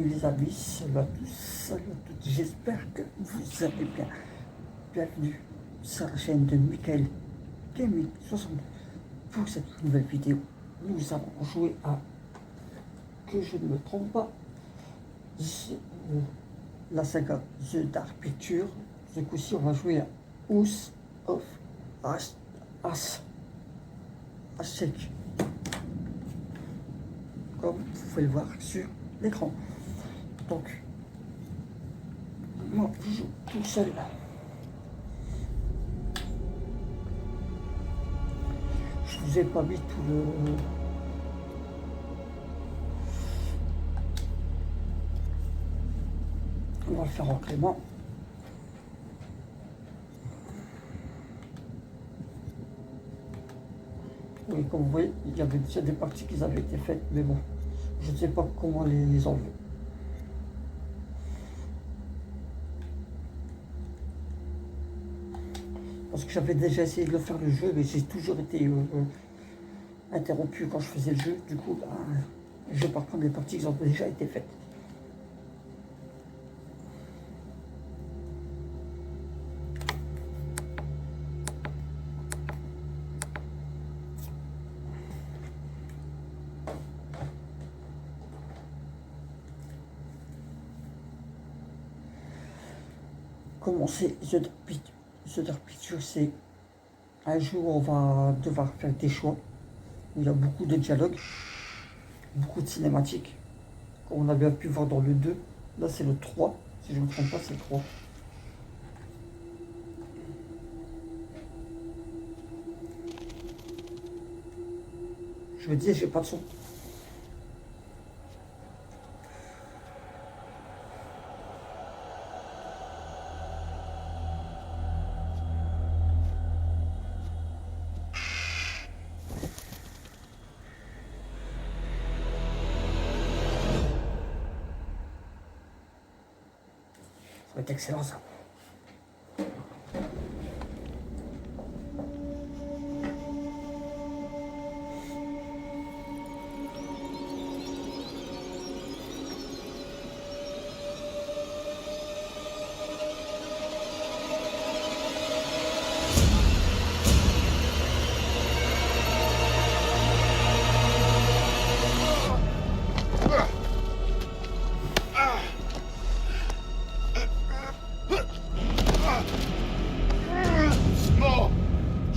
les amis, salut à tous, salut à toutes, j'espère que vous allez bien. Bienvenue sur la chaîne de Michael Gaming 62. Pour cette nouvelle vidéo, nous allons jouer à, que je ne me trompe pas, la saga The Dark Picture. Ce coup-ci, on va jouer à House of Ashek, comme vous pouvez le voir sur l'écran. Donc, moi, je joue tout seul. Je vous ai pas mis tout le... On va le faire en clément. Oui, comme vous voyez, il y avait déjà des parties qui avaient été faites, mais bon, je ne sais pas comment les enlever. Parce que j'avais déjà essayé de faire le jeu, mais j'ai toujours été interrompu quand je faisais le jeu. Du coup, je vais pas prendre les parties qui ont déjà été faites. Commencer The Dark Picture, c'est un jeu où on va devoir faire des choix, où il y a beaucoup de dialogues, beaucoup de cinématiques, comme on a bien pu voir dans le 2. Là, c'est le 3, si je ne me trompe pas, c'est le 3. Je me dis, j'ai pas de son. Ça va être excellent, ça.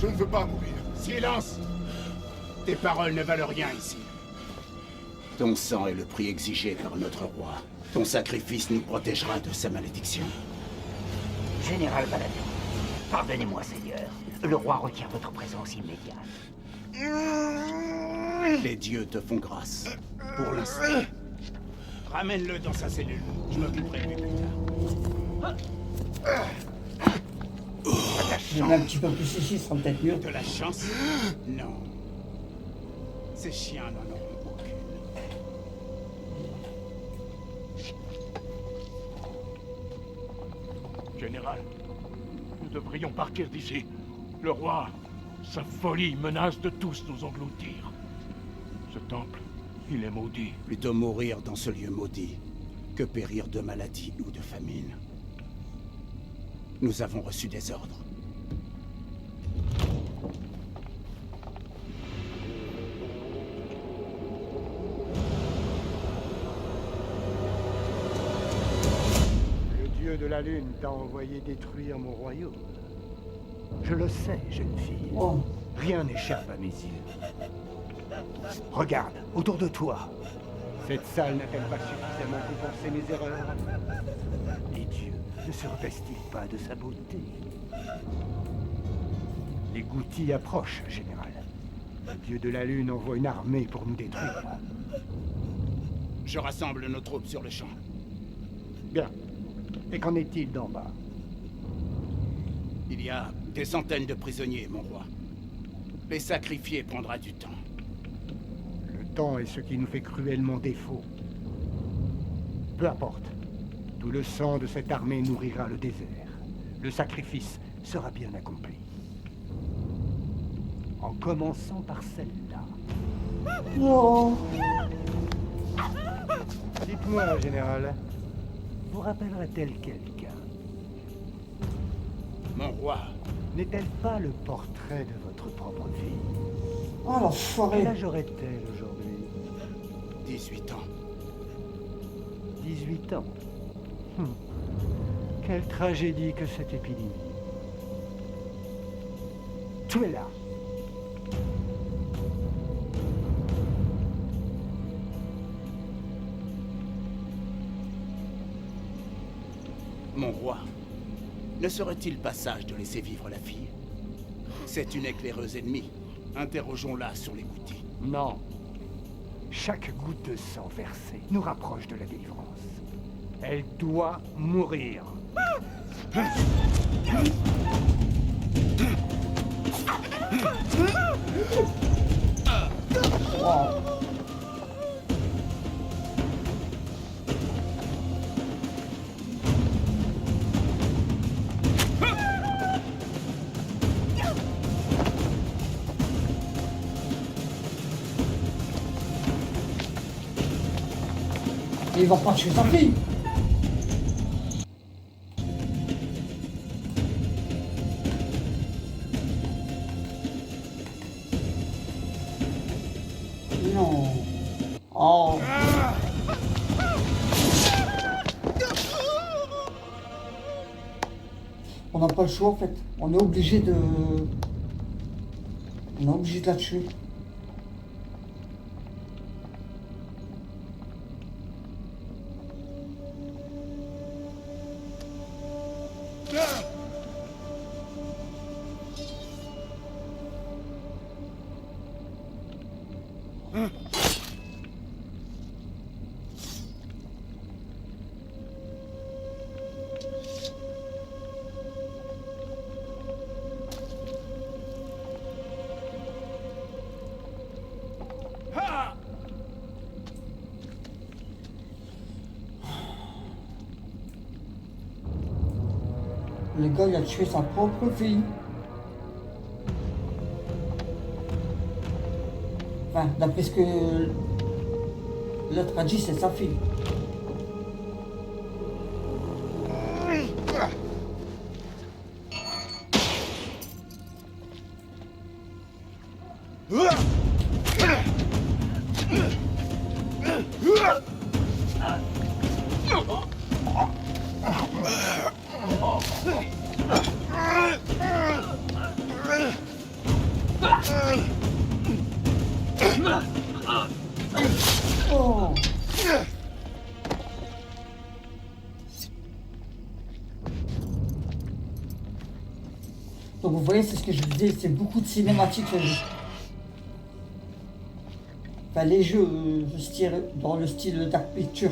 Je ne veux pas mourir. Silence! Tes paroles ne valent rien ici. Ton sang est le prix exigé par notre roi. Ton sacrifice nous protégera de sa malédiction. Général Baladin, pardonnez-moi, Seigneur. Le roi requiert votre présence immédiate. Les dieux te font grâce. Pour l'instant. Ramène-le dans sa cellule. Je m'occuperai de lui plus tard. Je mets un petit peu plus ici, ça sera peut-être mieux. De la chance? Non. Ces chiens n'en auront aucune. Général, nous devrions partir d'ici. Le roi, sa folie menace de tous nous engloutir. Ce temple, il est maudit. Plutôt mourir dans ce lieu maudit que périr de maladie ou de famine. Nous avons reçu des ordres. Le dieu de la lune t'a envoyé détruire mon royaume. Je le sais, jeune fille. Oh. Rien n'échappe à mes yeux. Regarde, autour de toi. Cette salle n'a-t-elle pas suffisamment compensé mes erreurs? Les dieux ne se repaissent-ils pas de sa beauté? Les Goutis approchent, général. Le dieu de la lune envoie une armée pour nous détruire. Je rassemble nos troupes sur le champ. Bien. Et qu'en est-il d'en bas? Il y a des centaines de prisonniers, mon roi. Les sacrifier prendra du temps. Le temps est ce qui nous fait cruellement défaut. Peu importe. Tout le sang de cette armée nourrira le désert. Le sacrifice sera bien accompli. En commençant par celle-là. Non. Dites-moi, général, vous rappellerait-elle quelqu'un? Mon roi, N'est-elle pas le portrait de votre propre fille? Oh Quel l'enfoiré. âge aurait-elle aujourd'hui? 18 ans. 18 ans. Quelle tragédie que cette épidémie. Tuez-la. Mon roi, ne serait-il pas sage de laisser vivre la fille? C'est une éclaireuse ennemie. Interrogeons-la sur les gouttis. Non. Chaque goutte de sang versée nous rapproche de la délivrance. Elle doit mourir. Wow. Il va pas tuer sa fille. Non. Oh. On n'a pas le choix en fait. On est obligé de... On est obligé de la tuer. Le gars, il a tué sa propre fille. Enfin, d'après ce que l'autre a dit, c'est sa fille. Oh. Donc vous voyez, c'est ce que je vous disais, c'est beaucoup de cinématiques ce jeu. Enfin, les jeux dans le style Dark Pictures.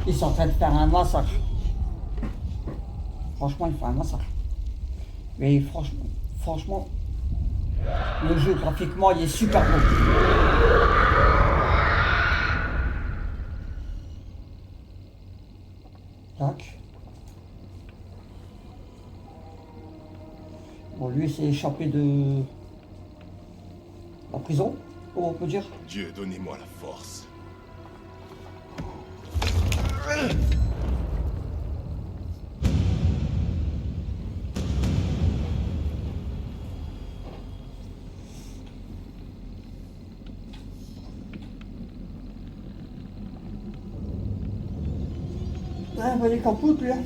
Ils sont en train de faire un massacre. Franchement, ils font un massacre. Mais franchement, le jeu graphiquement, il est super beau. Tac. Bon, lui s'est échappé de la prison, comment on peut dire. Dieu, donnez-moi la force. Ah, bah, il est capote, lui. Hein.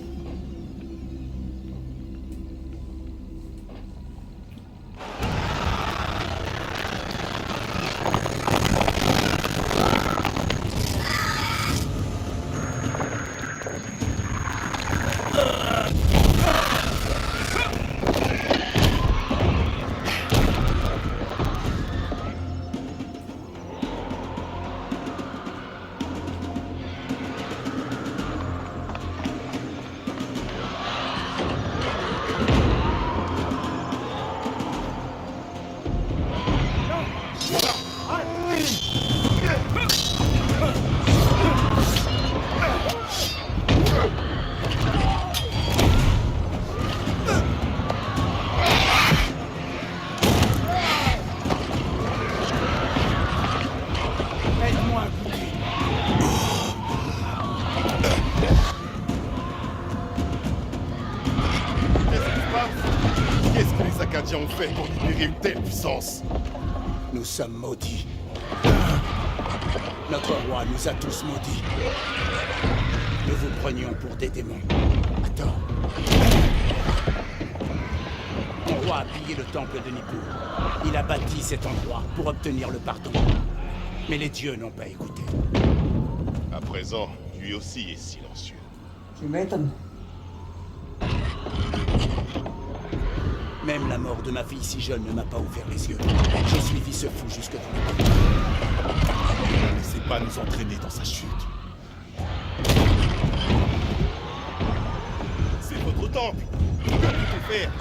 Qu'est-ce qui se passe? Qu'est-ce que les Acadiens ont fait pour libérer une telle puissance? Nous sommes maudits. Notre roi nous a tous maudits. Nous vous prenions pour des démons. Attends. Mon roi a pillé le temple de Nippur. Il a bâti cet endroit pour obtenir le pardon. Mais les dieux n'ont pas écouté. À présent, lui aussi est silencieux. Tu m'étonnes. Même la mort de ma fille si jeune ne m'a pas ouvert les yeux. J'ai suivi ce fou jusque dans le pays. Ne laissez pas nous entraîner dans sa chute. C'est votre temple. Que peut-on faire?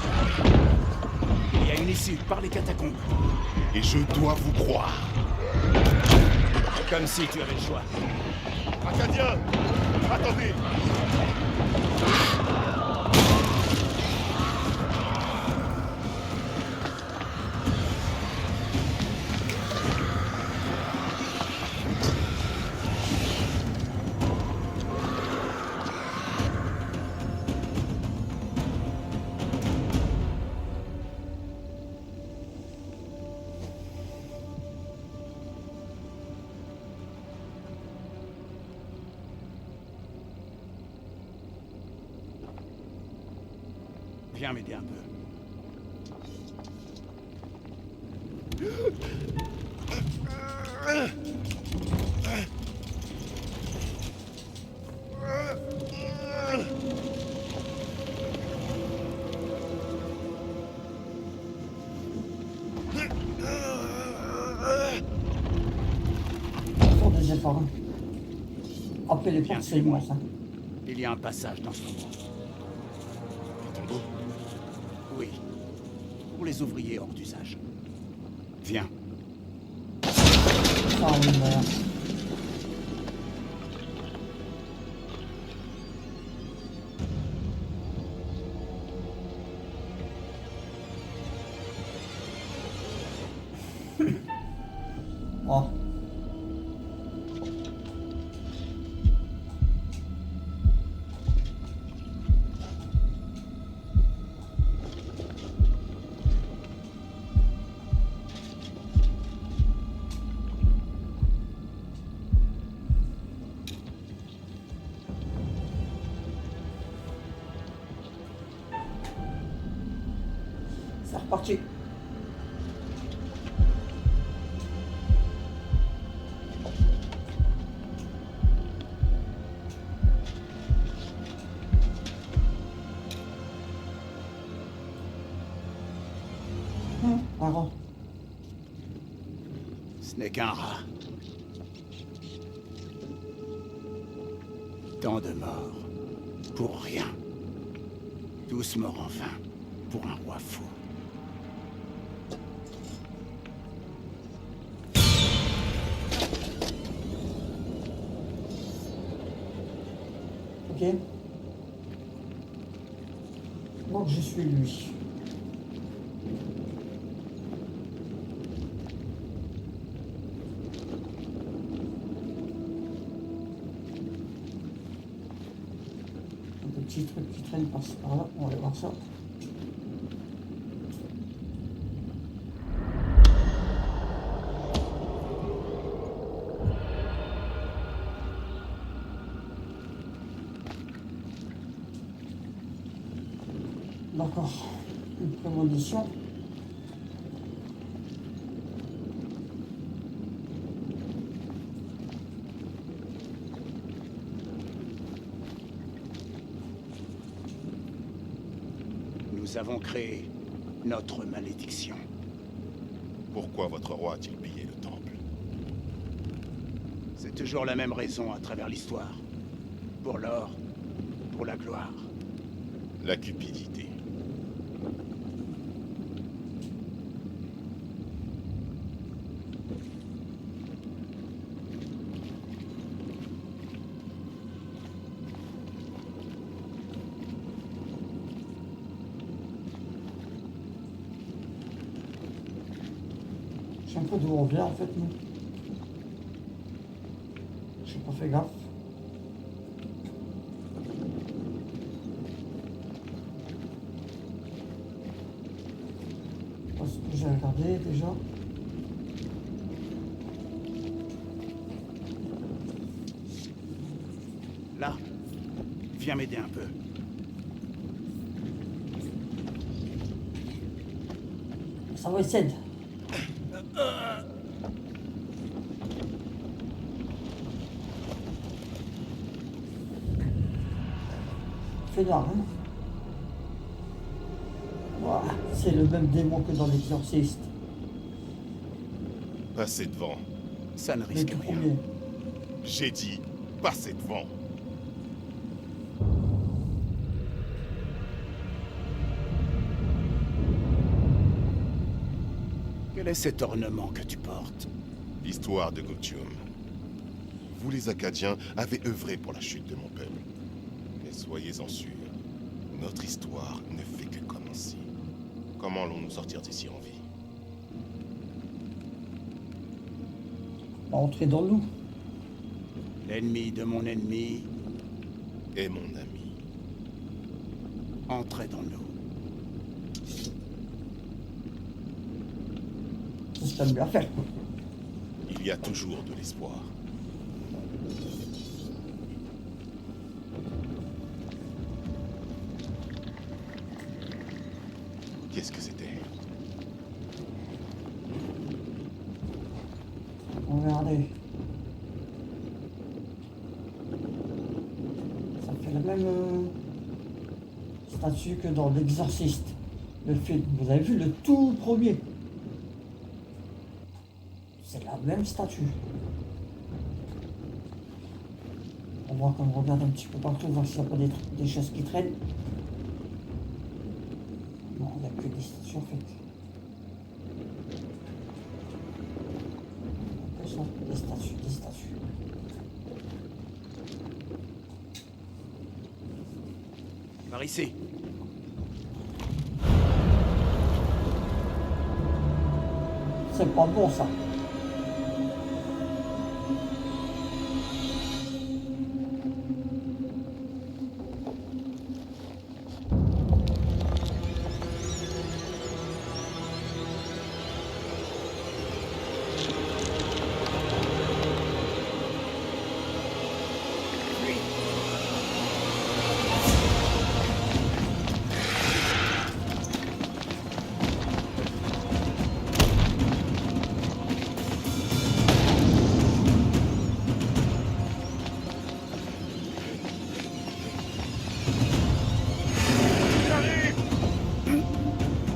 Il y a une issue par les catacombes. Et je dois vous croire. Comme si tu avais le choix. Acadiens, attendez. Viens m'aider un peu. Ils font des efforts. Hein. Après les Viens, portes, c'est moi, ça. Il y a un passage dans ce moment. Un tombeau? Oui. Pour les ouvriers hors d'usage. Viens. Ça, oui, voilà. Oh. C'est reparti. Marrant. Ce n'est qu'un rat. Tant de morts. Pour rien. Tous morts en vain. Pour un roi fou. Ok. Donc je suis lui. petit truc qui traîne par là, on va aller voir ça. D'accord, une prémonition. Nous avons créé notre malédiction. Pourquoi votre roi a-t-il pillé le temple? C'est toujours la même raison à travers l'histoire. Pour l'or, pour la gloire. La cupidité. Je sais un peu d'où on vient en fait, nous. J'ai pas fait gaffe. Je sais pas ce que j'ai regardé déjà. Là, viens m'aider un peu. Ça va, essayer. Fait noir, hein. Ouah, c'est le même démon que dans l'Exorciste. Passez devant. Ça ne Le risque tout rien. premier. J'ai dit, passez devant. Quel est cet ornement que tu portes? L'histoire de Gutium. Vous les Acadiens avez œuvré pour la chute de mon peuple. Mais soyez-en sûrs, notre histoire ne fait que commencer. Comment allons-nous sortir d'ici en vie? Entrer dans nous. L'ennemi de mon ennemi Et mon ami. entrait dans nous. C'est ce qu'il y a de mieux à faire. Il y a toujours de l'espoir. Qu'est-ce que c'était? Regardez. Ça fait la même statue que dans l'Exorciste. Le film. Vous avez vu le tout premier? C'est la même statue. On voit qu'on regarde un petit peu partout, voir s'il n'y a pas des choses qui traînent. Non, il n'y a que des statues en fait. Que ça, des statues, des statues. Par ici. C'est pas bon ça.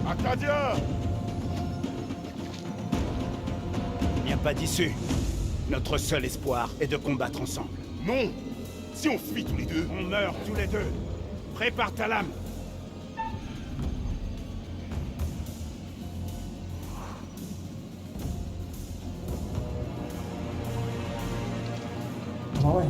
Acadiens! Il n'y a pas d'issue. Notre seul espoir est de combattre ensemble. Non! Si on fuit tous les deux, On meurt tous les deux. Prépare ta lame. Ah ouais.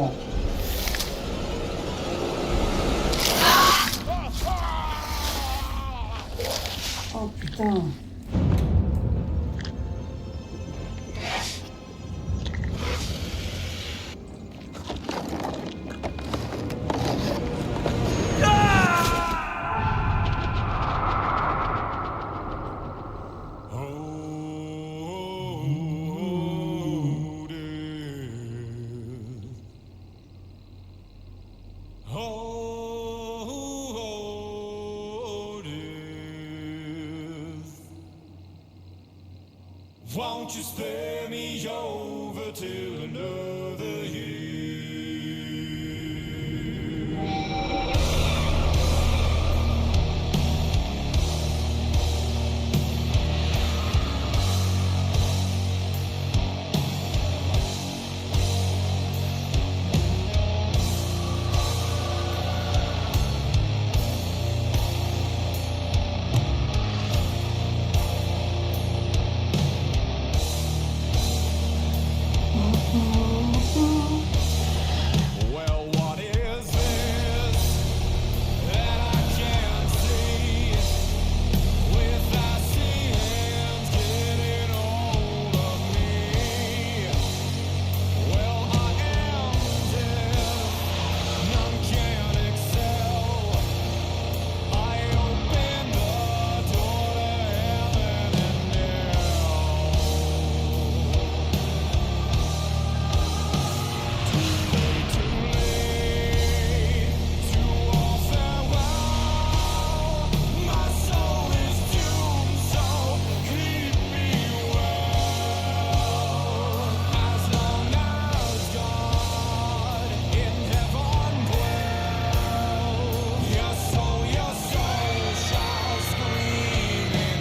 non. Oh putain. Won't you spare me over till another year? Well, what is this that I can't see? With icy hands getting hold of me. Well, I am deaf, none can excel. I open the door to heaven and hell. Too late to all farewell. My soul is doomed, so keep me well. As long as God in heaven dwells, your soul shall scream in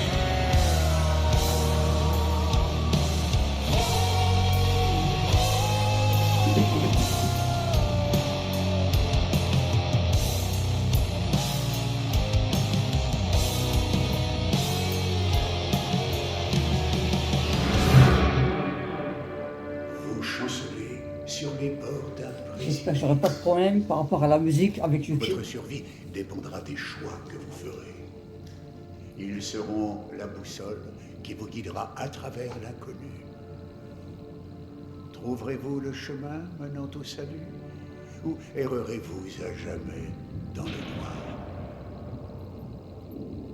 Vous chancelez sur les bords d'un J'espère que j'aurai pas de problème par rapport à la musique avec YouTube. Votre survie dépendra des choix que vous ferez. Ils seront la boussole qui vous guidera à travers l'inconnu. Trouverez-vous le chemin menant au salut? Ou errerez-vous à jamais dans le noir?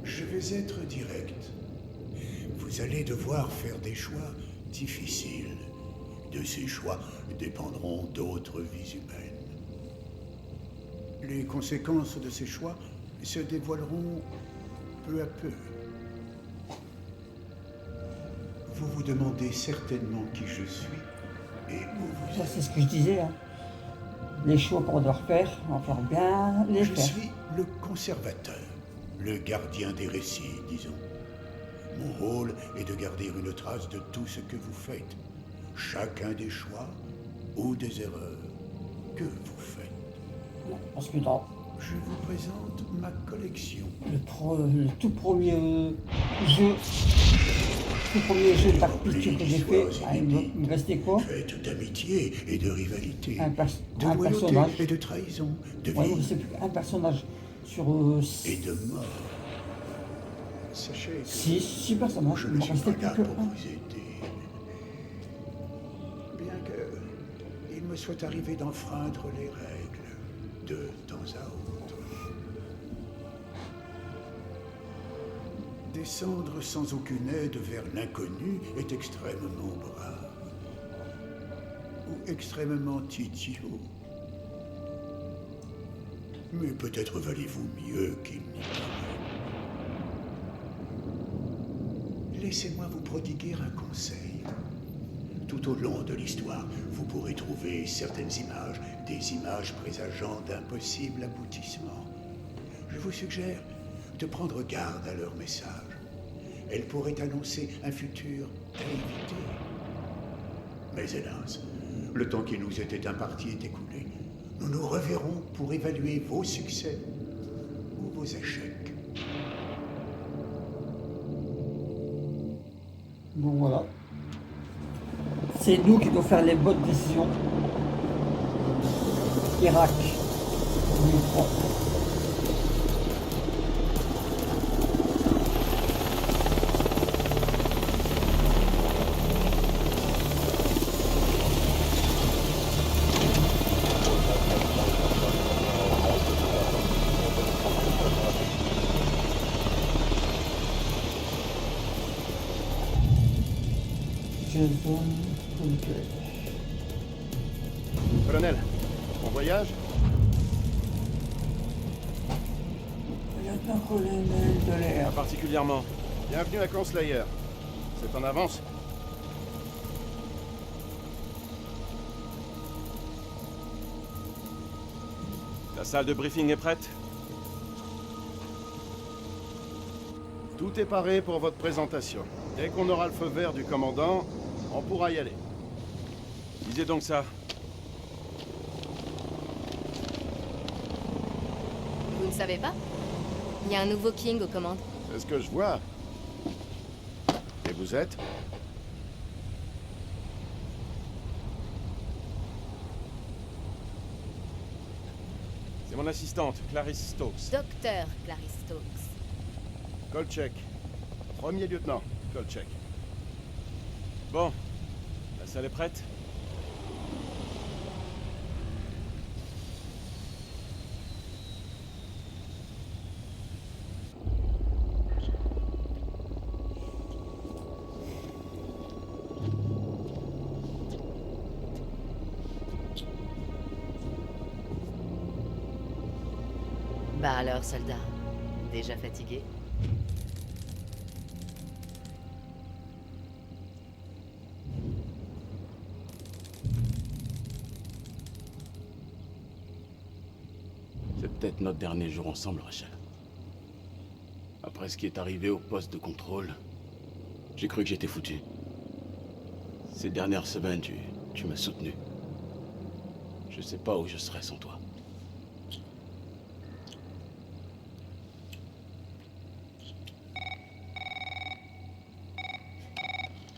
Je vais être direct. Vous allez devoir faire des choix difficiles. De ces choix dépendront d'autres vies humaines. Les conséquences de ces choix se dévoileront peu à peu. Vous vous demandez certainement qui je suis et où vous Ça, êtes. c'est ce que je disais. Hein. Les choix qu'on doit faire, on va faire bien les Je faire. suis le conservateur, le gardien des récits, disons. Mon rôle est de garder une trace de tout ce que vous faites, chacun des choix ou des erreurs que vous faites. Parce que dans Je vous présente ma collection. le tout premier jeu Dark Pictures que j'ai fait, ah, il me restait quoi? Faite d'amitié et de rivalité, Un de personnage. loyauté et de trahison, de Ouais, vie c'est plus un personnage sur et de mort. Sachez que 6 personnages. je Il ne me suis restait pas plus là que pour un. vous aider. Bien que il me soit arrivé d'enfreindre les règles de temps à autre. Descendre sans aucune aide vers l'inconnu est extrêmement brave. Ou extrêmement idiot. Mais peut-être valez-vous mieux qu'il n'y paraît. Laissez-moi vous prodiguer un conseil. Tout au long de l'histoire, vous pourrez trouver certaines images, des images présageant d'impossibles aboutissements. Je vous suggère de prendre garde à leur message. Elles pourraient annoncer un futur à éviter. Mais hélas, le temps qui nous était imparti est écoulé. Nous nous reverrons pour évaluer vos succès ou vos échecs. Donc voilà. C'est nous qui devons faire les bonnes décisions. Irak. 2003. Jason Bunker. Colonel, on voyage? Lieutenant-colonel de l'air. Particulièrement. Bienvenue à Conslayer. C'est en avance? La salle de briefing est prête? Tout est paré pour votre présentation. Dès qu'on aura le feu vert du commandant, on pourra y aller. Disez donc ça. Vous ne savez pas? Il y a un nouveau King aux commandes. C'est ce que je vois. Et vous êtes? C'est mon assistante, Clarice Stokes. Docteur Clarice Stokes. Kolchek. Premier lieutenant, Kolchek. Bon, la salle est prête? Bah alors, soldat. Déjà fatigué? C'est peut-être notre dernier jour ensemble, Rachel. Après ce qui est arrivé au poste de contrôle, j'ai cru que j'étais foutu. Ces dernières semaines, tu m'as soutenu. Je sais pas où je serais sans toi.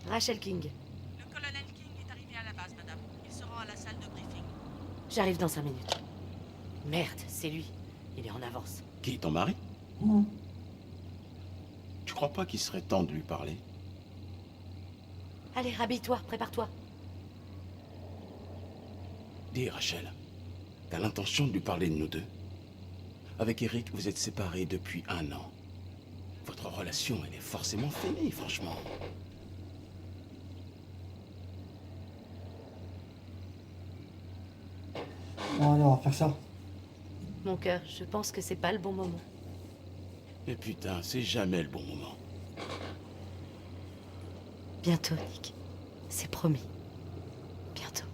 Rachel King. Le colonel King est arrivé à la base, madame. Il se rend à la salle de briefing. J'arrive dans 5 minutes. Merde, c'est lui. Il est en avance. Qui, ton mari? Tu crois pas qu'il serait temps de lui parler? Allez, rhabille-toi, prépare-toi. Dis, Rachel, t'as l'intention de lui parler de nous deux? Avec Eric, vous êtes séparés depuis 1 an. Votre relation, elle est forcément finie, franchement. Bon, allez, on va faire ça. Mon cœur, je pense que c'est pas le bon moment. Mais putain, c'est jamais le bon moment. Bientôt, Nick. C'est promis. Bientôt.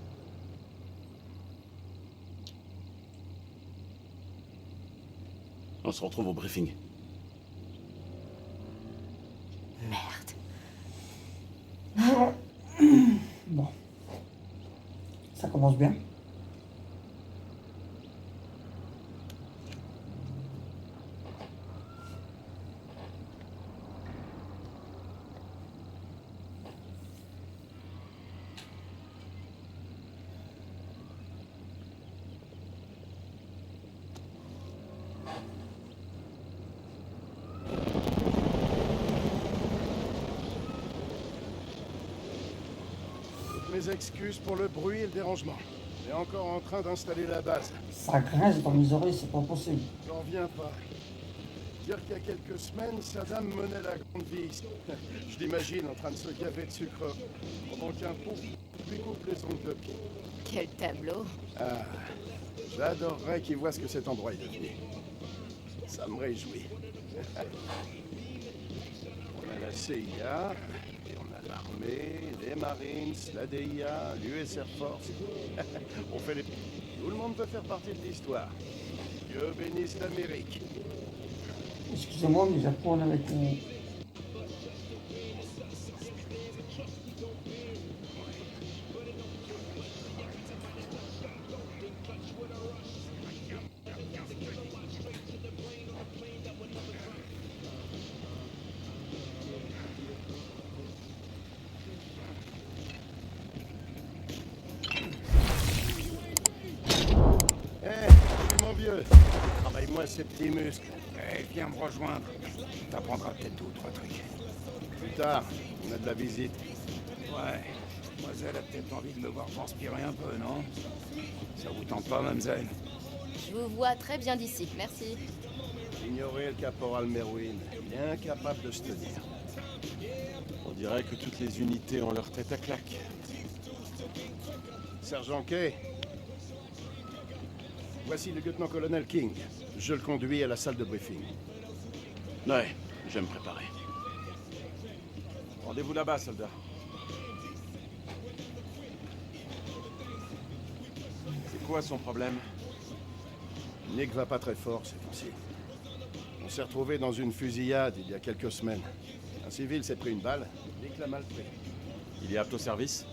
On se retrouve au briefing. Merde. Bon. Ça commence bien. Mes excuses pour le bruit et le dérangement. On est encore en train d'installer la base. Ça grince dans mes oreilles, c'est pas possible. J'en reviens pas. Dire qu'il y a quelques semaines, Saddam menait la grande vie. Je l'imagine en train de se gaver de sucre pendant qu'un pauvre lui coupe les ongles de pied. Quel tableau. Ah, j'adorerais qu'il voit ce que cet endroit est devenu. Ça me réjouit. On a la CIA, et on a l'armée, les Marines, la DIA, l'US Air Force. On fait les... Tout le monde peut faire partie de l'histoire. Dieu bénisse l'Amérique. Excusez-moi, mais j'apprends avec mon... vieux. Travaille moins ces petits muscles. Eh, viens me rejoindre. T'apprendras peut-être deux ou trois trucs. Plus tard, on a de la visite. Ouais. Mademoiselle a peut-être envie de me voir transpirer un peu, non? Ça vous tente pas, mademoiselle? Je vous vois très bien d'ici, merci. Ignorez le caporal Merwin. Il est incapable de se tenir. On dirait que toutes les unités ont leur tête à claque. Sergent Kay. Voici le lieutenant-colonel King. Je le conduis à la salle de briefing. Ouais, je vais me préparer. Rendez-vous là-bas, soldat. C'est quoi son problème? Nick va pas très fort ces temps-ci. On s'est retrouvé dans une fusillade il y a quelques semaines. Un civil s'est pris une balle, Nick l'a mal pris. Il est apte au service?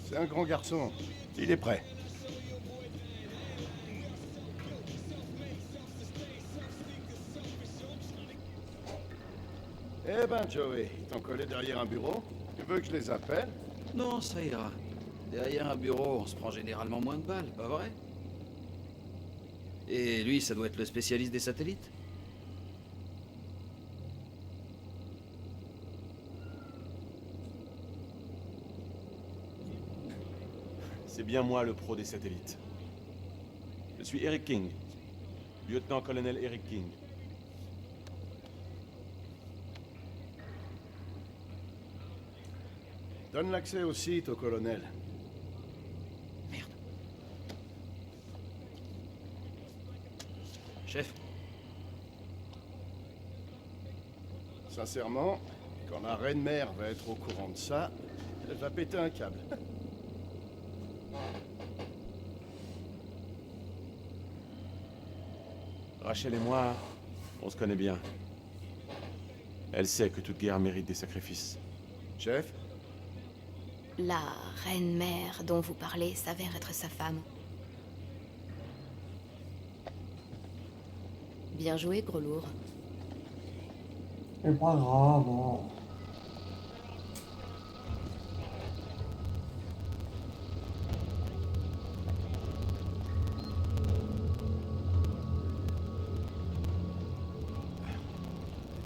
C'est un grand garçon. Il est prêt. Eh ben, Joey, ils t'ont collé derrière un bureau? Tu veux que je les appelle? Non, ça ira. Derrière un bureau, on se prend généralement moins de balles, pas vrai? Et lui, ça doit être le spécialiste des satellites? C'est bien moi le pro des satellites. Je suis Eric King. Lieutenant-colonel Eric King. Donne l'accès au site au colonel. Merde. Chef. Sincèrement, quand la reine-mère va être au courant de ça, elle va péter un câble. Rachel et moi, on se connaît bien. Elle sait que toute guerre mérite des sacrifices. Chef? La reine-mère dont vous parlez s'avère être sa femme. Bien joué, gros lourd. C'est pas grave. Hein.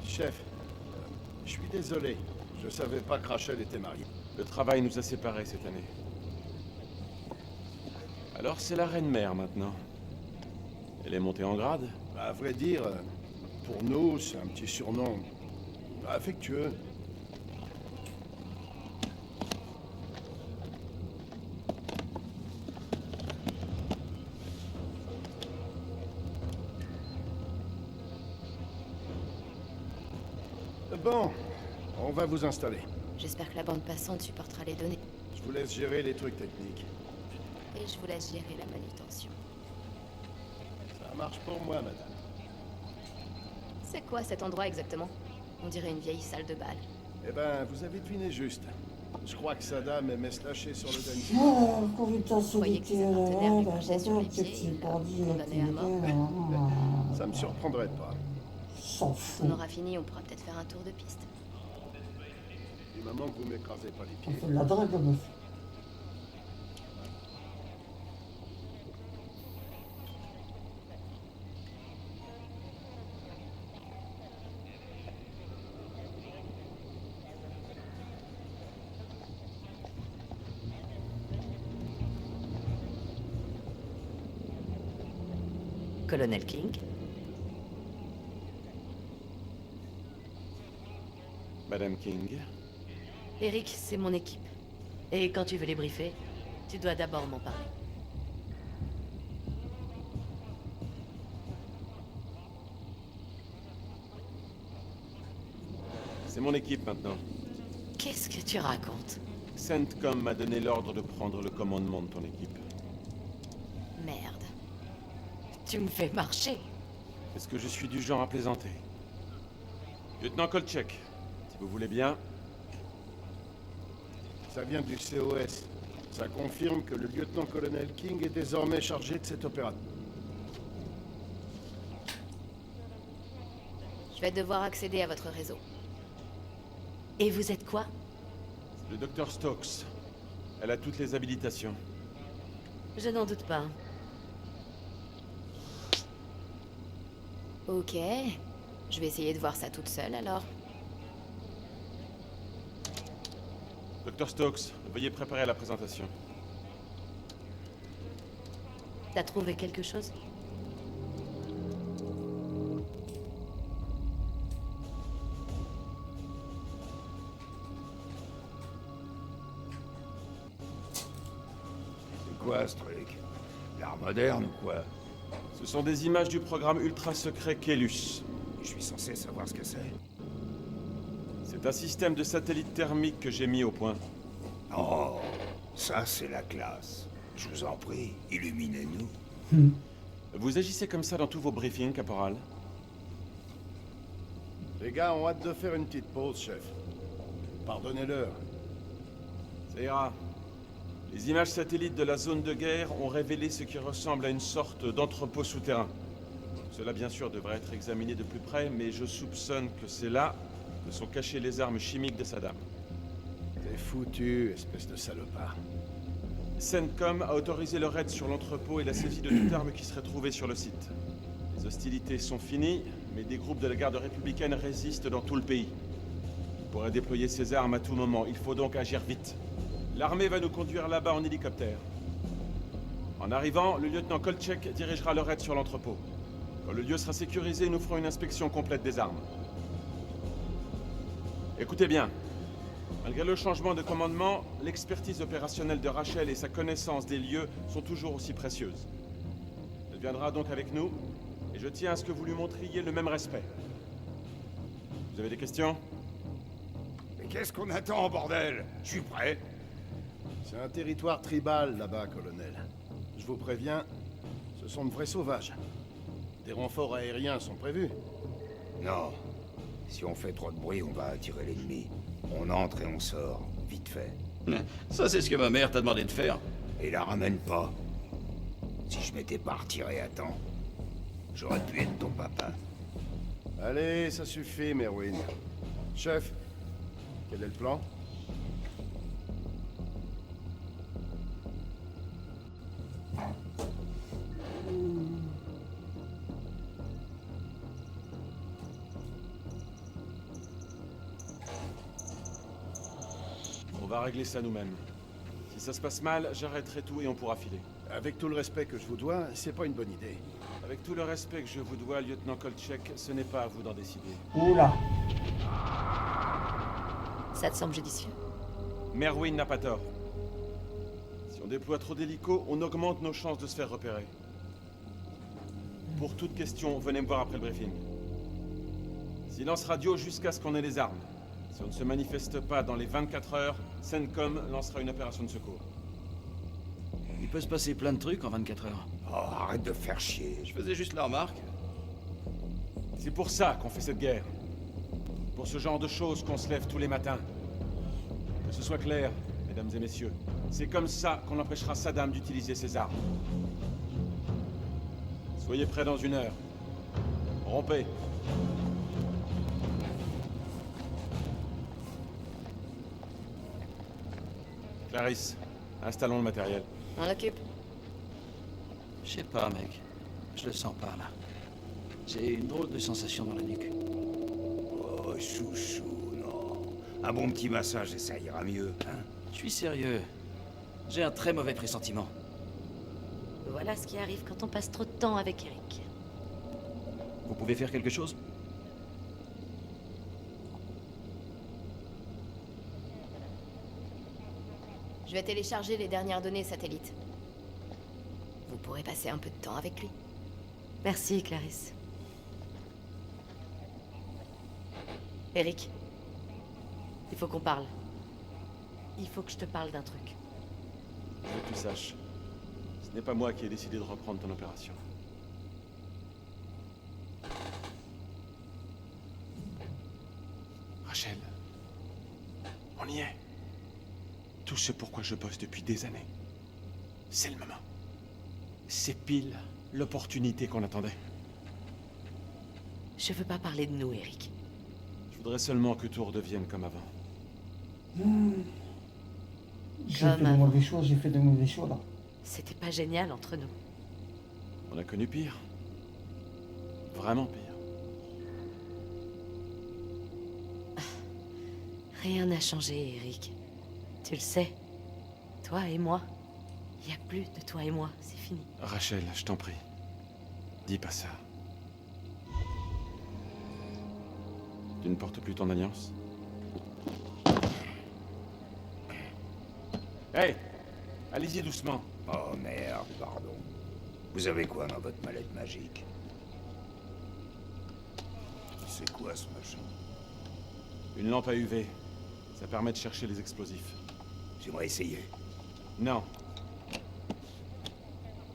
Chef, je suis désolé. Je savais pas que Rachel était mariée. Le travail nous a séparés cette année. Alors c'est la reine-mère maintenant. Elle est montée en grade? À vrai dire, pour nous, c'est un petit surnom affectueux. Bon, on va vous installer. J'espère que la bande passante supportera les données. Je vous laisse gérer les trucs techniques. Et je vous laisse gérer la manutention. Ça marche pour moi, madame. C'est quoi cet endroit exactement? On dirait une vieille salle de bal. Eh ben, vous avez deviné juste. Je crois que sa dame aimait se lâcher sur le dance. Oh, courritas Croyez que ses partenaires lui marchaient sur les pieds, condamnés à mort? Ça me surprendrait pas. S'en On fout. aura fini, on pourra peut-être faire un tour de piste. Du moment que vous m'écrasez pas les On pieds. fait de la drague, la meuf. Colonel King. Madame King. Eric, c'est mon équipe. Et quand tu veux les briefer, tu dois d'abord m'en parler. C'est mon équipe maintenant. Qu'est-ce que tu racontes? CENTCOM m'a donné l'ordre de prendre le commandement de ton équipe. Merde. Tu me fais marcher. Est-ce que je suis du genre à plaisanter? Lieutenant Kolchek, si vous voulez bien. Ça vient du COS. Ça confirme que le lieutenant-colonel King est désormais chargé de cette opération. Je vais devoir accéder à votre réseau. Et vous êtes quoi? Le docteur Stokes. Elle a toutes les habilitations. Je n'en doute pas. Ok. Je vais essayer de voir ça toute seule alors. Dr. Stokes, veuillez préparer la présentation. T'as trouvé quelque chose? C'est quoi ce truc? L'art moderne ou quoi? Ce sont des images du programme ultra secret Kelus. Je suis censé savoir ce que c'est. C'est un système de satellite thermique que j'ai mis au point. Oh, ça c'est la classe. Je vous en prie, illuminez-nous. Vous agissez comme ça dans tous vos briefings, caporal? Les gars ont hâte de faire une petite pause, chef. Pardonnez-leur. Ça ira. Les images satellites de la zone de guerre ont révélé ce qui ressemble à une sorte d'entrepôt souterrain. Cela, bien sûr, devrait être examiné de plus près, mais je soupçonne que c'est là que sont cachées les armes chimiques de Saddam. T'es foutu, espèce de salopard. CENTCOM a autorisé le raid sur l'entrepôt et la saisie de toute arme qui serait trouvée sur le site. Les hostilités sont finies, mais des groupes de la garde républicaine résistent dans tout le pays. On pourrait déployer ces armes à tout moment, il faut donc agir vite. L'armée va nous conduire là-bas en hélicoptère. En arrivant, le lieutenant Kolchek dirigera le raid sur l'entrepôt. Quand le lieu sera sécurisé, nous ferons une inspection complète des armes. Écoutez bien. Malgré le changement de commandement, l'expertise opérationnelle de Rachel et sa connaissance des lieux sont toujours aussi précieuses. Elle viendra donc avec nous, et je tiens à ce que vous lui montriez le même respect. Vous avez des questions? Mais qu'est-ce qu'on attend, bordel? Je suis prêt. C'est un territoire tribal là-bas, colonel. Je vous préviens, ce sont de vrais sauvages. Des renforts aériens sont prévus. Non. Si on fait trop de bruit, on va attirer l'ennemi. On entre et on sort, vite fait. Ça, c'est ce que ma mère t'a demandé de faire. Et la ramène pas. Si je m'étais pas retiré à temps, j'aurais pu être ton papa. Allez, ça suffit, Merwin. Chef, quel est le plan? On va régler ça nous-mêmes. Si ça se passe mal, j'arrêterai tout et on pourra filer. Avec tout le respect que je vous dois, c'est pas une bonne idée. Avec tout le respect que je vous dois, lieutenant Kolchek, ce n'est pas à vous d'en décider. Oula. Ça te semble judicieux? Merwin n'a pas tort. Si on déploie trop d'hélicos, on augmente nos chances de se faire repérer. Pour toute question, venez me voir après le briefing. Silence radio jusqu'à ce qu'on ait les armes. Si on ne se manifeste pas dans les 24 heures, CENTCOM lancera une opération de secours. Il peut se passer plein de trucs en 24 heures. Oh, arrête de faire chier. Je faisais juste la remarque. C'est pour ça qu'on fait cette guerre. Pour ce genre de choses qu'on se lève tous les matins. Que ce soit clair, mesdames et messieurs. C'est comme ça qu'on empêchera Saddam d'utiliser ses armes. Soyez prêts dans 1 heure. Rompez. Clarisse, installons le matériel. On occupe. Je sais pas, mec. Je le sens pas, là. J'ai une drôle de sensation dans la nuque. Oh, chouchou, non. Un bon petit massage et ça ira mieux, hein? Je suis sérieux. J'ai un très mauvais pressentiment. Voilà ce qui arrive quand on passe trop de temps avec Eric. Vous pouvez faire quelque chose? Je vais télécharger les dernières données satellites. Vous pourrez passer un peu de temps avec lui. Merci, Clarisse. Eric, il faut qu'on parle. Il faut que je te parle d'un truc. Je veux que tu saches. Ce n'est pas moi qui ai décidé de reprendre ton opération. Rachel, on y est. Tout ce pourquoi je bosse depuis des années. C'est le moment. C'est pile l'opportunité qu'on attendait. Je veux pas parler de nous, Eric. Je voudrais seulement que tout redevienne comme avant. J'ai fait de mauvais choix, j'ai fait de mauvais choix là. C'était pas génial entre nous. On a connu pire. Vraiment pire. Rien n'a changé, Eric. Tu le sais. Toi et moi. Il n'y a plus de toi et moi, c'est fini. Rachel, je t'en prie. Dis pas ça. Tu ne portes plus ton alliance? Hey! Allez-y doucement. Oh merde, pardon. Vous avez quoi dans votre mallette magique? C'est quoi ce machin? Une lampe à UV. Ça permet de chercher les explosifs. J'aimerais essayer. Non.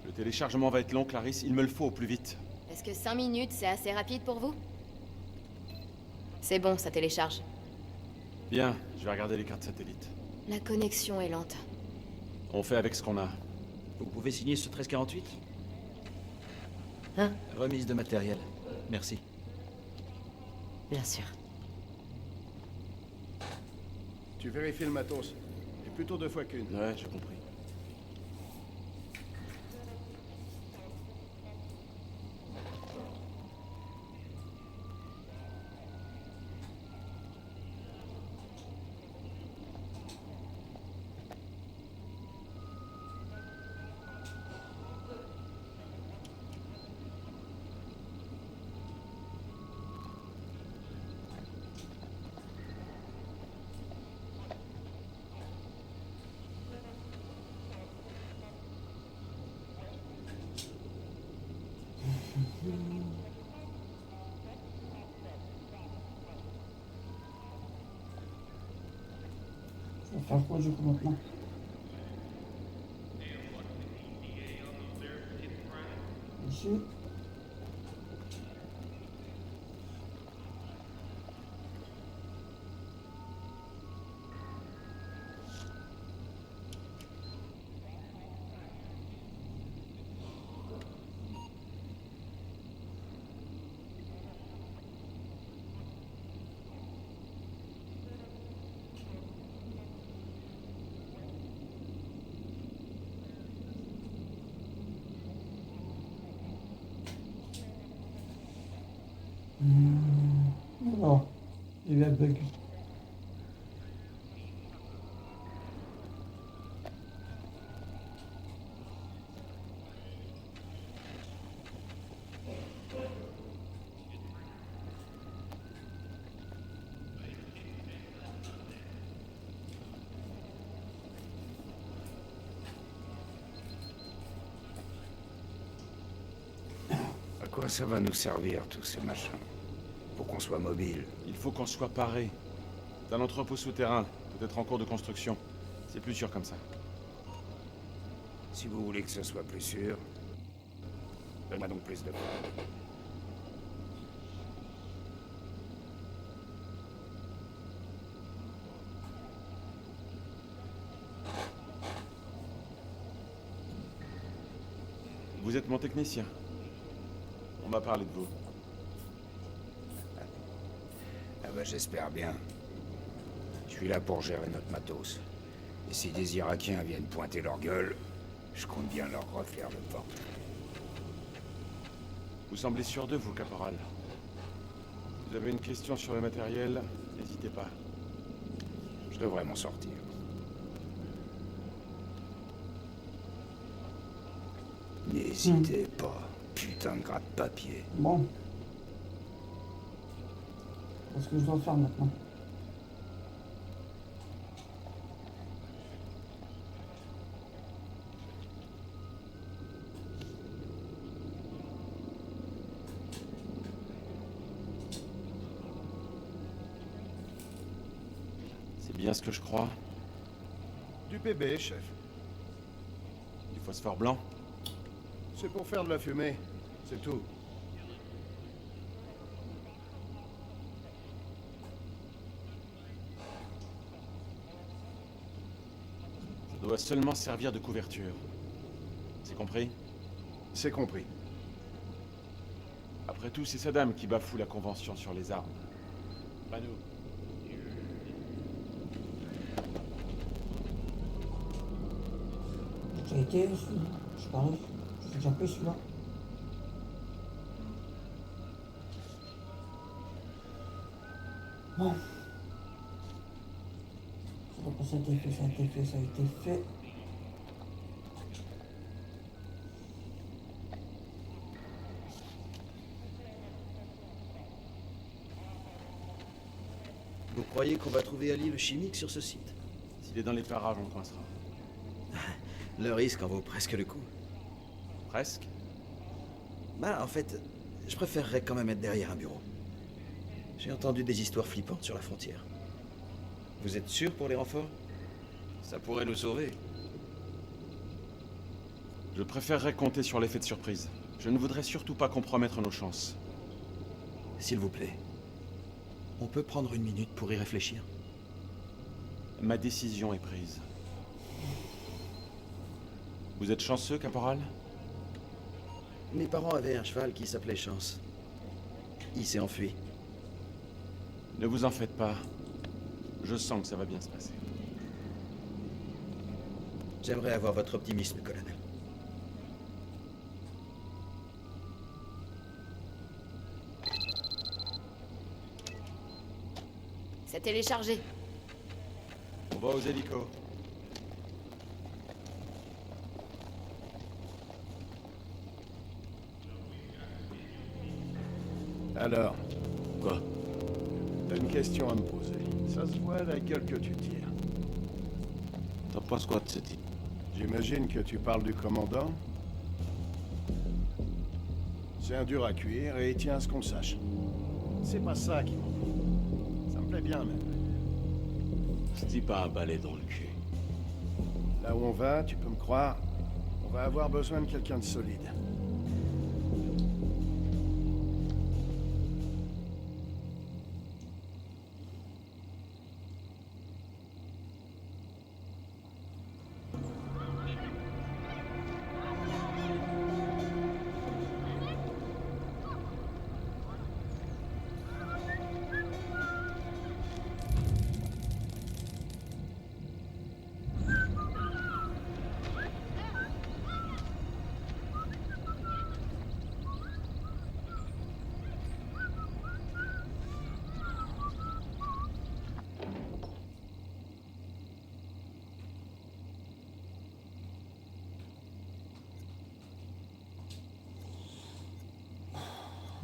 Le téléchargement va être long, Clarisse. Il me le faut au plus vite. Est-ce que 5 minutes, c'est assez rapide pour vous? C'est bon, ça télécharge. Bien, je vais regarder les cartes satellites. La connexion est lente. On fait avec ce qu'on a. Vous pouvez signer ce 1348? Hein? Remise de matériel. Merci. Bien sûr. Tu vérifies le matos. Et plutôt 2 fois qu'une. Ouais, j'ai compris. Je vais faire quoi du coup maintenant? Ici. Non, il y a un bug. À quoi ça va nous servir, tous ces machins? Pour qu'on soit mobile. Il faut qu'on soit paré. C'est un entrepôt souterrain, peut-être en cours de construction. C'est plus sûr comme ça. Si vous voulez que ce soit plus sûr, donne-moi donc plus de preuves. Vous êtes mon technicien. On m'a parlé de vous. Ah bah j'espère bien. Je suis là pour gérer notre matos. Et si des Irakiens viennent pointer leur gueule, je compte bien leur refaire le temps. Vous semblez sûr de vous, caporal. Vous avez une question sur le matériel, n'hésitez pas. Je devrais m'en sortir. N'hésitez pas, putain de gratte-papier. Bon. Qu'est-ce que je dois faire maintenant? C'est bien ce que je crois. Du PB, chef. Du phosphore blanc. C'est pour faire de la fumée. C'est tout. Ça doit seulement servir de couverture. C'est compris? C'est compris. Après tout, c'est Saddam qui bafoue la convention sur les armes. Pas nous. J'ai été celui-là. Je parie. J'ai déjà pris celui-là. Bon. Ça a été fait, ça a été fait, ça a été fait. Vous croyez qu'on va trouver Ali le chimique sur ce site? S'il est dans les parages, on le coincera. Le risque en vaut presque le coup. Presque? Bah, en fait, je préférerais quand même être derrière un bureau. J'ai entendu des histoires flippantes sur la frontière. Vous êtes sûr pour les renforts? Ça pourrait nous sauver. Je préférerais compter sur l'effet de surprise. Je ne voudrais surtout pas compromettre nos chances. S'il vous plaît, on peut prendre une minute pour y réfléchir? Ma décision est prise. Vous êtes chanceux, caporal? Mes parents avaient un cheval qui s'appelait Chance. Il s'est enfui. Ne vous en faites pas. Je sens que ça va bien se passer. J'aimerais avoir votre optimisme, colonel. C'est téléchargé. On va aux hélicos. Alors? Quoi? T'as une question à me poser. Ça se voit à la gueule que tu tires. T'en penses quoi de ce type? J'imagine que tu parles du commandant? C'est un dur à cuire et il tient à ce qu'on le sache. C'est pas ça qui m'ennuie. Ça me plaît bien même. Ce type a un balai dans le cul. Là où on va, tu peux me croire, on va avoir besoin de quelqu'un de solide.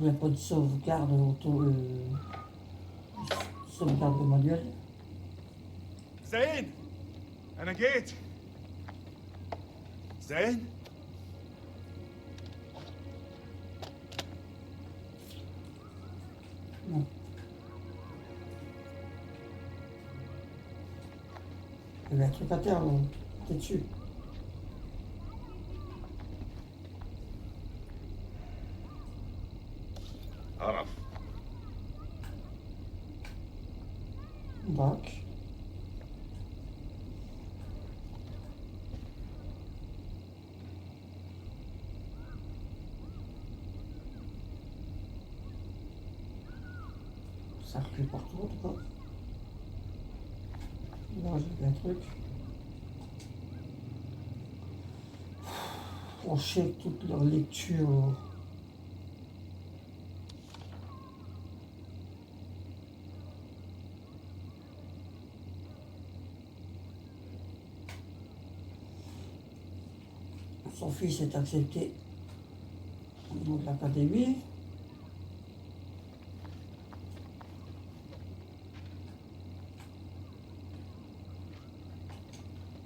Il n'y a pas de sauvegarde sauvegarde manuelle. زين انا جيت زين Non. Il y a un truc à terre, là. T'es dessus. عرف. Bac. Ça recule partout, en tout cas. Là, j'ai un truc. On check toute leur lecture. Son fils est accepté au niveau de l'académie.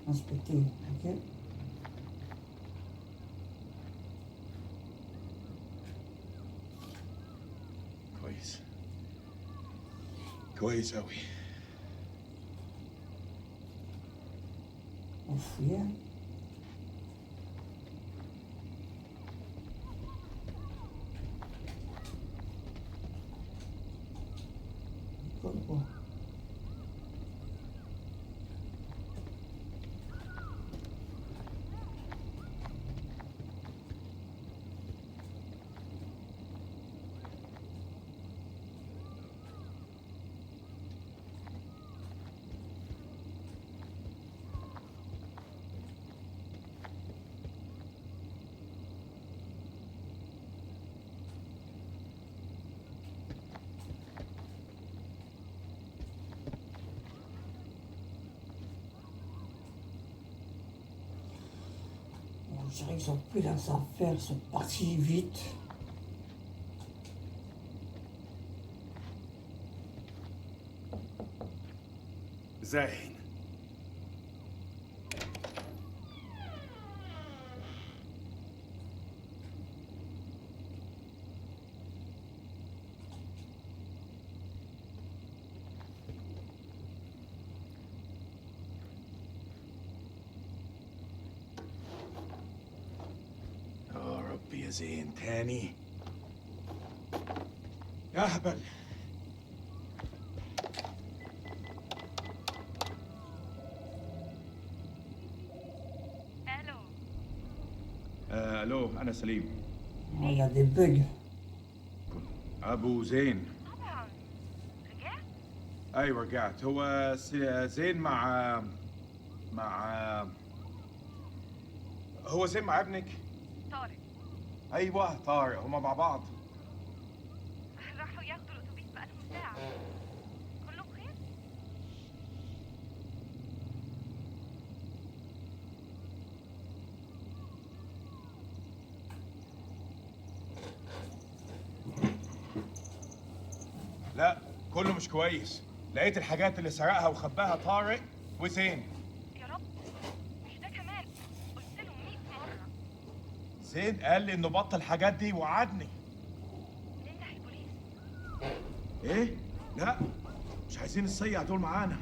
Inspecté, ok. كويس كويس أوي On fouille. Quoi. Je dirais qu'ils ont pris leurs affaires, ils sont partis vite. زين. ربي يا زين تاني. يا هبل. الو انا سليم. Il y a des bugs. ابو زين. ايوه رجعت. هو زين مع هو زين مع ابنك؟ طارق. ايوه طارق، هما مع بعض. راحوا ياخدوا الاتوبيس بقالهم ساعة. كله بخير؟ لا كله مش كويس. لقيت الحاجات اللي سرقها وخباها طارق وزين. يا رب مش ده كمان، قلت له 100 مرة. زين قال لي انه بطل الحاجات دي ووعدني. ننده البوليس. ايه؟ لا مش عايزين الصيع دول معانا.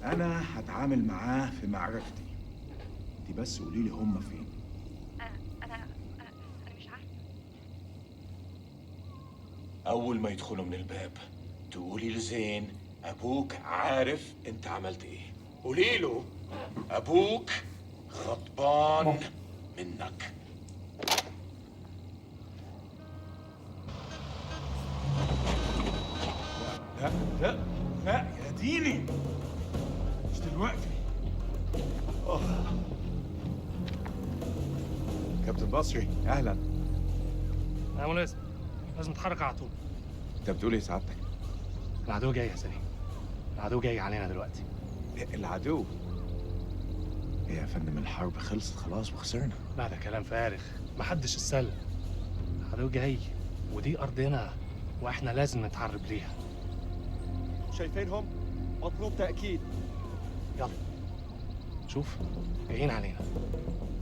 انا هتعامل معاه في معرفتي. انت بس قولي لي هم فين. أنا مش عارفة. أول ما يدخلوا من الباب تقولي لزين أبوك عارف أنت عملت إيه. قولي له أبوك غضبان منك. لا لا لا يا ديني، مش دلوقتي. كابتن بصري اهلا. يا مناسب، لازم نتحرك على طول. انت بتقول ايه سعادتك؟ العدو جاي يا سليم، العدو جاي علينا دلوقتي. العدو؟ ايه يا فندم، الحرب خلصت خلاص وخسرنا. لا ده كلام فارغ، محدش اتسلم. العدو جاي ودي ارضنا واحنا لازم نتعرب ليها. شايفينهم؟ مطلوب تأكيد. يلا شوف جايين علينا.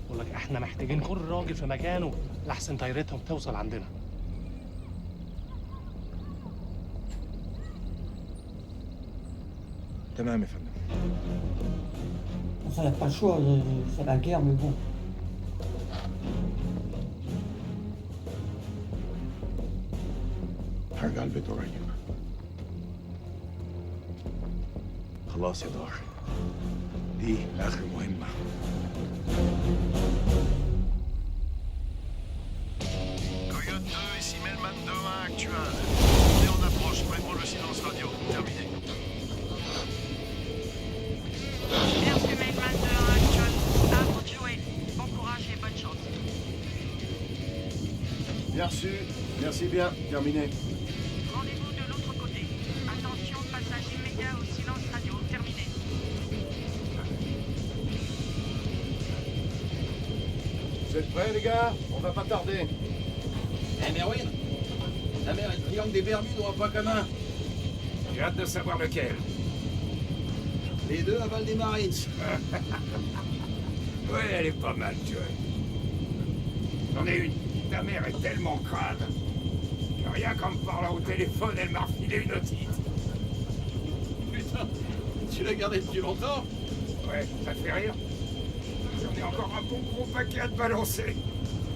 بقول لك احنا محتاجين كل راجل في مكانه لحسن طيارتهم توصل عندنا. تمام يا فندم. Ça n'a pas le choix, c'est la guerre, mais bon. هرجع البيت قريب. خلاص يا دار، دي آخر مهمة. Coyote 2, ici Melman 2-1 actuel. On est en approche, prêt pour le silence radio. Terminé. Merci Mailman 2-1 actuel. À vous de jouer. Bon courage et bonne chance. Bien reçu. Merci bien. Terminé. Rendez-vous de l'autre côté. Attention, passage immédiat au silence radio. Terminé. Vous êtes prêts, les gars? On va pas tarder. Eh Merwin, la mer et le triangle des Bermudes ont un point commun. J'ai hâte de savoir lequel. Les deux avalent des Marines. Ouais, elle est pas mal, tu vois. J'en ai une. Ta mère est tellement crade que rien qu'en me parlant au téléphone, elle m'a refilé une otite. Putain, tu l'as gardée depuis longtemps? Ouais, ça te fait rire? J'en ai encore un bon gros paquet à te balancer.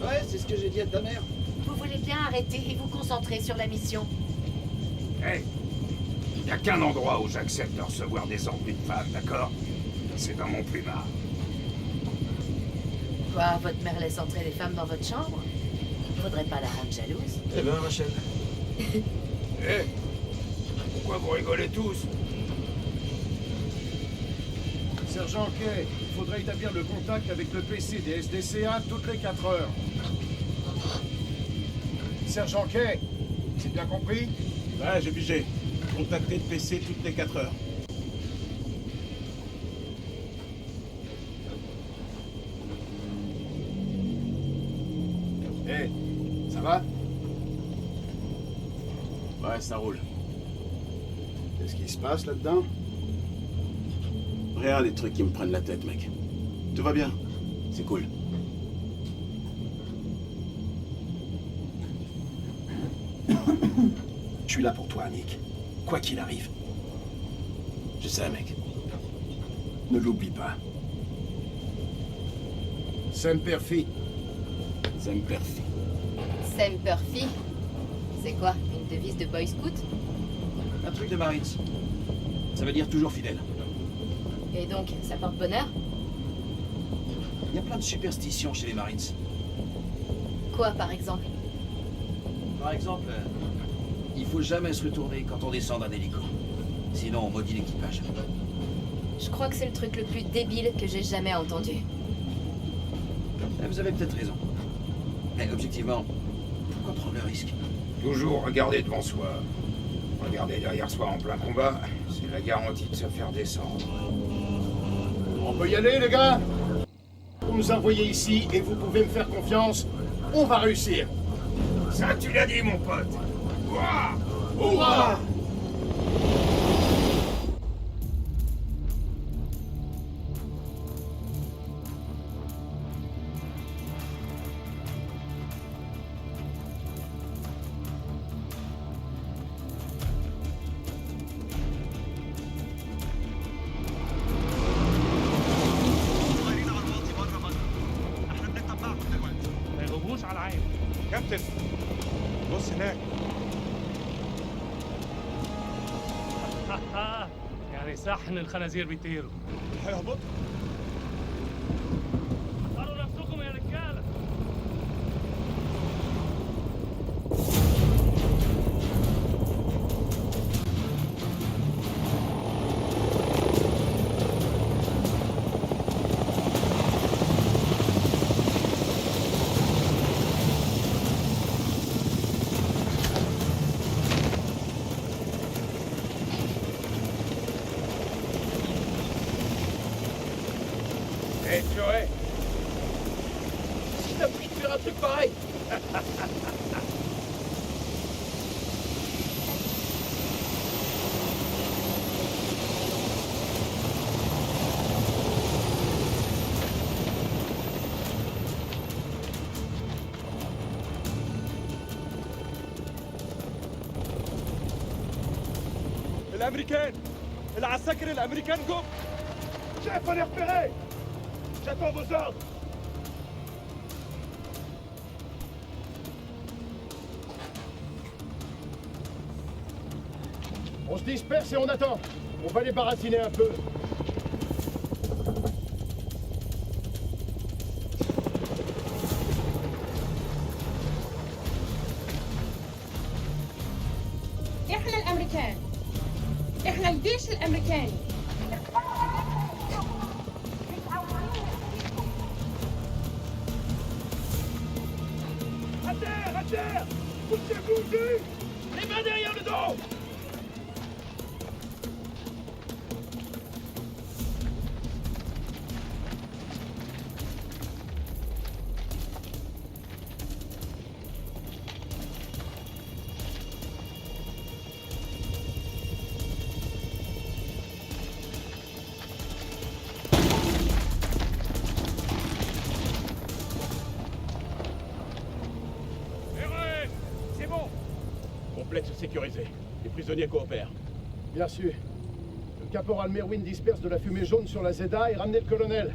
Ouais, c'est ce que j'ai dit à ta mère. Vous voulez bien arrêter et vous concentrer sur la mission? Hey, il n'y a qu'un endroit où j'accepte de recevoir des ennuis de femmes, d'accord? C'est dans mon plumard. Quoi, votre mère laisse entrer les femmes dans votre chambre? Faudrait pas la rendre jalouse. Eh ben, Rachel. Eh, pourquoi vous rigolez tous? Sergent Kay, il faudrait établir le contact avec le PC des SDCA toutes les 4 heures. Sergent Kay, c'est bien compris? Ouais, j'ai pigé. Contacter le PC toutes les 4 heures. Hé, ça va? Ouais, ça roule. Qu'est-ce qui se passe là-dedans? Rien des trucs qui me prennent la tête, mec. Tout va bien. C'est cool. Je suis là pour toi, Nick. Quoi qu'il arrive. Je sais, mec. Ne l'oublie pas. Semper Fi. Semper Fi. Semper Fi. C'est quoi? Une devise de Boy Scout? Un truc de Marines. Ça veut dire toujours fidèle. Et donc, ça porte bonheur? Il y a plein de superstitions chez les Marines. Quoi, par exemple? Par exemple, il faut jamais se retourner quand on descend d'un hélico. Sinon, on maudit l'équipage. Je crois que c'est le truc le plus débile que j'ai jamais entendu. Vous avez peut-être raison. Mais objectivement, pourquoi prendre le risque? Toujours regarder devant soi. Regarder derrière soi en plein combat, c'est la garantie de se faire descendre. On peut y aller, les gars? Vous nous envoyez ici et vous pouvez me faire confiance. On va réussir. Ça, tu l'as dit, mon pote. Ouah! Hurrah! ما يغوبوش على العين. كابتن بص هناك. يعني صحن الخنازير بيطيروا. هيهبطوا. حضروا نفسكم يا رجاله. Hé, Joey! Qui t'a pris de faire un truc pareil? الامريكان العساكر الامريكان جم. شايف انا repéré. J'attends vos ordres. On se disperse et on attend. On va les baratiner un peu. احنا الامريكان. احنا الجيش الامريكاني. À terre, à terre. Bougez-vous, les mains derrière le dos. C'est bon. Complexe sécurisé. Les prisonniers coopèrent. Bien sûr. Le caporal Merwin disperse de la fumée jaune sur la Zeda et ramenez le colonel.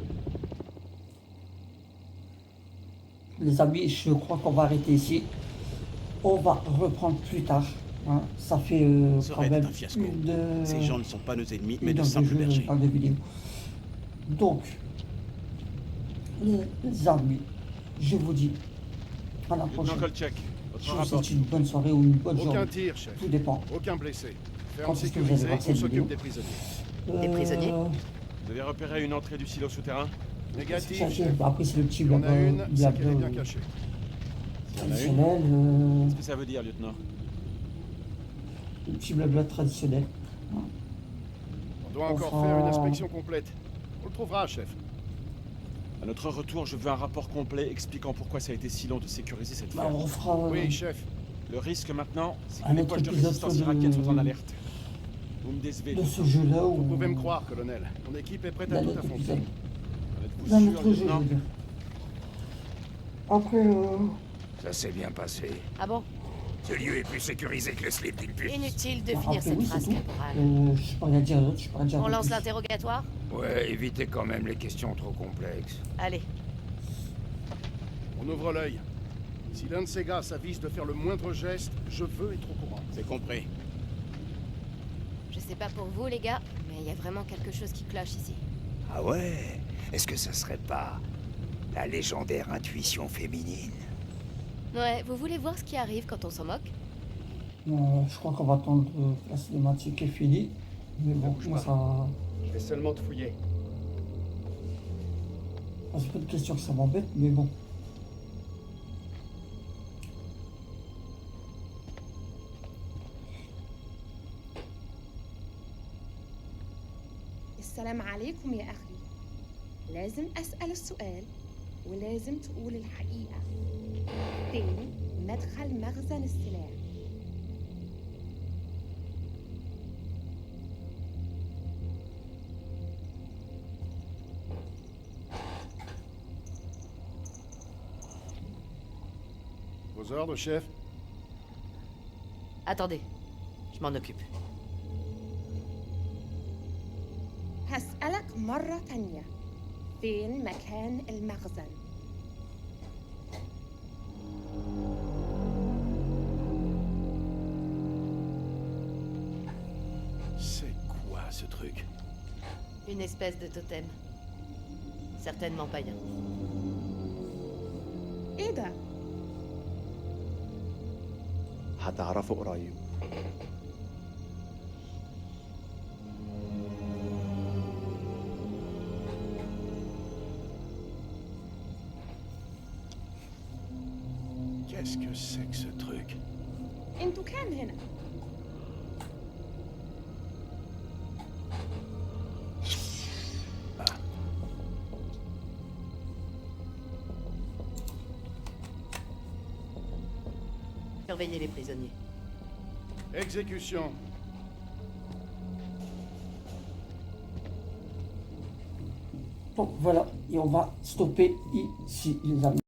Les amis, je crois qu'on va arrêter ici. On va reprendre plus tard. Hein. Ça fait Ça quand aurait été même un fiasco. une Ces gens ne sont pas nos ennemis, mais une de heure simples jeu, bergers. pas de vidéo. Donc, les amis, je vous dis à la prochaine. Kolchak, Je vous souhaite une bonne soirée ou une bonne journée. Aucun tir, chef. Tout dépend. Aucun blessé. Ferme Quand est-ce que vous allez sécurisée, voir on cette vidéo s'occupe des prisonniers. Des prisonniers Vous avez repéré une entrée du silo souterrain? Négatif, Ça, chef. après, c'est le petit Il y en a blabla. une, c'est qu'elle est blabla, bien cachée. traditionnel. Qu'est-ce que ça veut dire, lieutenant? Le petit blabla traditionnel. On doit encore Enfin- faire une inspection complète. On le trouvera, chef. À notre retour, je veux un rapport complet expliquant pourquoi ça a été si long de sécuriser cette Bah, ferme. on fera. Oui, chef. Le risque maintenant, c'est que un les autre poches de épisode résistance de- irakienne sont en alerte. Vous me décevez. de ce jeu-là où. Vous pouvez me croire, colonel. Mon équipe est prête à D'un tout autre affronter. épisode. Êtes-vous D'un sûr, autre jeu, je lieutenant veux dire. Après, Ça s'est bien passé. Ah bon? Ce lieu est plus sécurisé que le slip d'une pute. Inutile de bah, finir après, cette oui, phrase, c'est tout. caporal. Je sais pas rien dire d'autre, je sais pas rien dire On de lance plus. l'interrogatoire? Ouais, évitez quand même les questions trop complexes. Allez. On ouvre l'œil. Si l'un de ces gars s'avise de faire le moindre geste, je veux être au courant. C'est compris. Je sais pas pour vous, les gars, mais il y a vraiment quelque chose qui cloche ici. Ah ouais? Est-ce que ça serait pas la légendaire intuition féminine? Ouais, vous voulez voir ce qui arrive quand on s'en moque? Je crois qu'on va attendre que la cinématique est finie. Mais bon, moi ça. Je vais seulement te fouiller. C'est pas une question que ça m'embête, mais bon. السلام عليكم يا أخي. لازم أسأل السؤال ولازم تقول الحقيقة. تاني مدخل مخزن السلاح. Vos ordres, chef? Attendez. Je m'en occupe. هسألك مرة تانية. فين مكان المخزن؟ C'est quoi ce truc? Une espèce de totem. Certainement païen. إيه ده؟ هتعرفه قريب. Qu'est-ce que c'est que ce truc? انتوا كام هنا؟ Surveillez les prisonniers. Exécution. Donc voilà, et on va stopper ici, les amis.